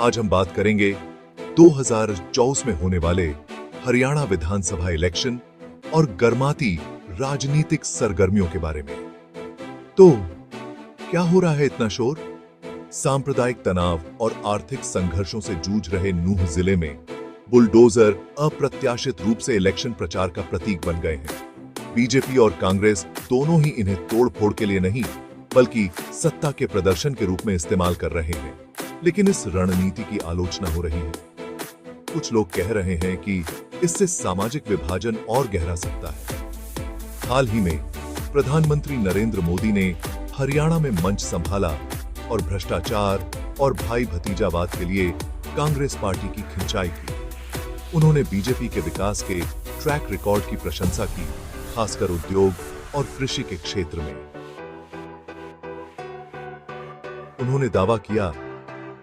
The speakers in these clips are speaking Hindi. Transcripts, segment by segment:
आज हम बात करेंगे 2024 में होने वाले हरियाणा विधानसभा इलेक्शन और गर्माती राजनीतिक सरगर्मियों के बारे में। तो क्या हो रहा है इतना शोर? सांप्रदायिक तनाव और आर्थिक संघर्षों से जूझ रहे नूह जिले में बुलडोजर अप्रत्याशित रूप से इलेक्शन प्रचार का प्रतीक बन गए हैं। बीजेपी और कांग्रेस दोनों ही इन्हें तोड़-फोड़ के लिए नहीं, बल्कि सत्ता के प्रदर्शन के रूप में इस्तेमाल कर रहे हैं। लेकिन इस रणनीति की आलोचना हो रही है। कुछ लोग कह रहे हैं कि इससे सामाजिक विभाजन और गहरा सकता है। हाल ही में प्रधानमंत्री नरेंद्र मोदी ने हरियाणा में मंच संभाला और भ्रष्टाचार और भाई भतीजावाद के लिए कांग्रेस पार्टी की खिंचाई की। उन्होंने बीजेपी के विकास के ट्रैक रिकॉर्ड की प्रशंसा की, खासकर उद्योग और कृषि के क्षेत्र में। उन्होंने दावा किया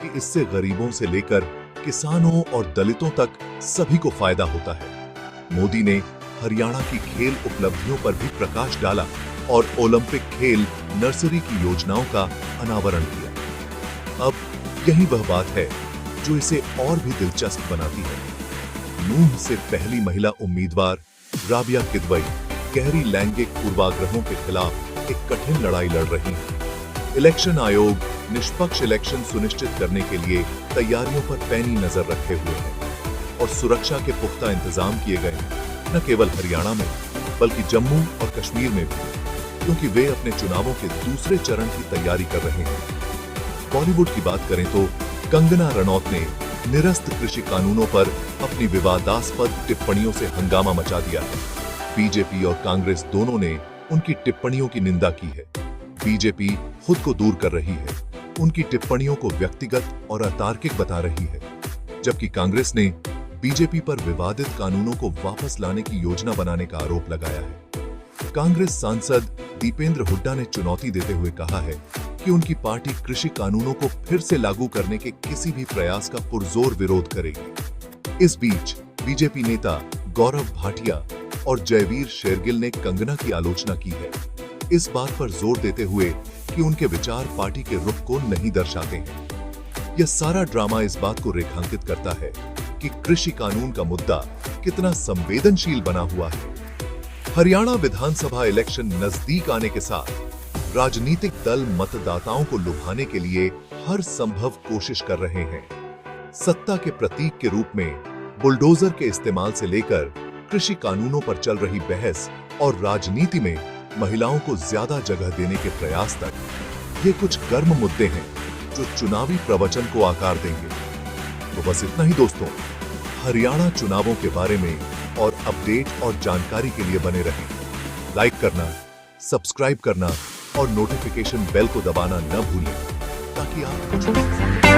कि इससे गरीबों से लेकर किसानों और दलितों तक सभी को फायदा होता है। मोदी ने हरियाणा की खेल उपलब्धियों पर भी प्रकाश डाला और ओलंपिक खेल नर्सरी की योजनाओं का अनावरण किया। अब यही वह बात है जो इसे और भी दिलचस्प बनाती है। नूह से पहली महिला उम्मीदवार राबिया किदवई गहरी लैंगिक पूर्वाग्रहों के खिलाफ एक कठिन लड़ाई लड़ रही है। इलेक्शन आयोग निष्पक्ष इलेक्शन सुनिश्चित करने के लिए तैयारियों पर पैनी नजर रखे हुए हैं और सुरक्षा के पुख्ता इंतजाम किए गए हैं, न केवल हरियाणा में बल्कि जम्मू और कश्मीर में भी, क्योंकि वे अपने चुनावों के दूसरे चरण की तैयारी कर रहे हैं। बॉलीवुड की बात करें तो कंगना रनौत ने निरस्त कृषि कानूनों पर अपनी विवादास्पद टिप्पणियों से हंगामा मचा दिया है। बीजेपी और कांग्रेस दोनों ने उनकी टिप्पणियों की निंदा की है। बीजेपी खुद को दूर कर रही है, उनकी टिप्पणियों को व्यक्तिगत और अतार्किक बता रही है, जबकि कांग्रेस ने बीजेपी पर विवादित कानूनों को वापस लाने की योजना बनाने का आरोप लगाया है। कांग्रेस सांसद दीपेंद्र हुड्डा ने चुनौती देते हुए कहा है कि उनकी पार्टी कृषि कानूनों को फिर से लागू करने के किसी भी प्रयास का पुरजोर विरोध करेगी। इस बीच बीजेपी नेता गौरव भाटिया और जयवीर शेरगिल ने कंगना की आलोचना की है, इस बात पर जोर देते हुए कि उनके विचार पार्टी के रुख को नहीं दर्शाते हैं। यह सारा ड्रामा इस बात को रेखांकित करता है कि कृषि कानून का मुद्दा कितना संवेदनशील बना हुआ है। हरियाणा विधानसभा इलेक्शन नजदीक आने के साथ राजनीतिक दल मतदाताओं को लुभाने के लिए हर संभव कोशिश कर रहे हैं। सत्ता के प्रतीक के रूप में बुलडोजर के इस्तेमाल से लेकर कृषि कानूनों पर चल रही बहस और राजनीति में महिलाओं को ज्यादा जगह देने के प्रयास तक, ये कुछ गर्म मुद्दे हैं जो चुनावी प्रवचन को आकार देंगे। तो बस इतना ही दोस्तों, हरियाणा चुनावों के बारे में और अपडेट और जानकारी के लिए बने रहें। लाइक करना, सब्सक्राइब करना और नोटिफिकेशन बेल को दबाना न भूलें ताकि आप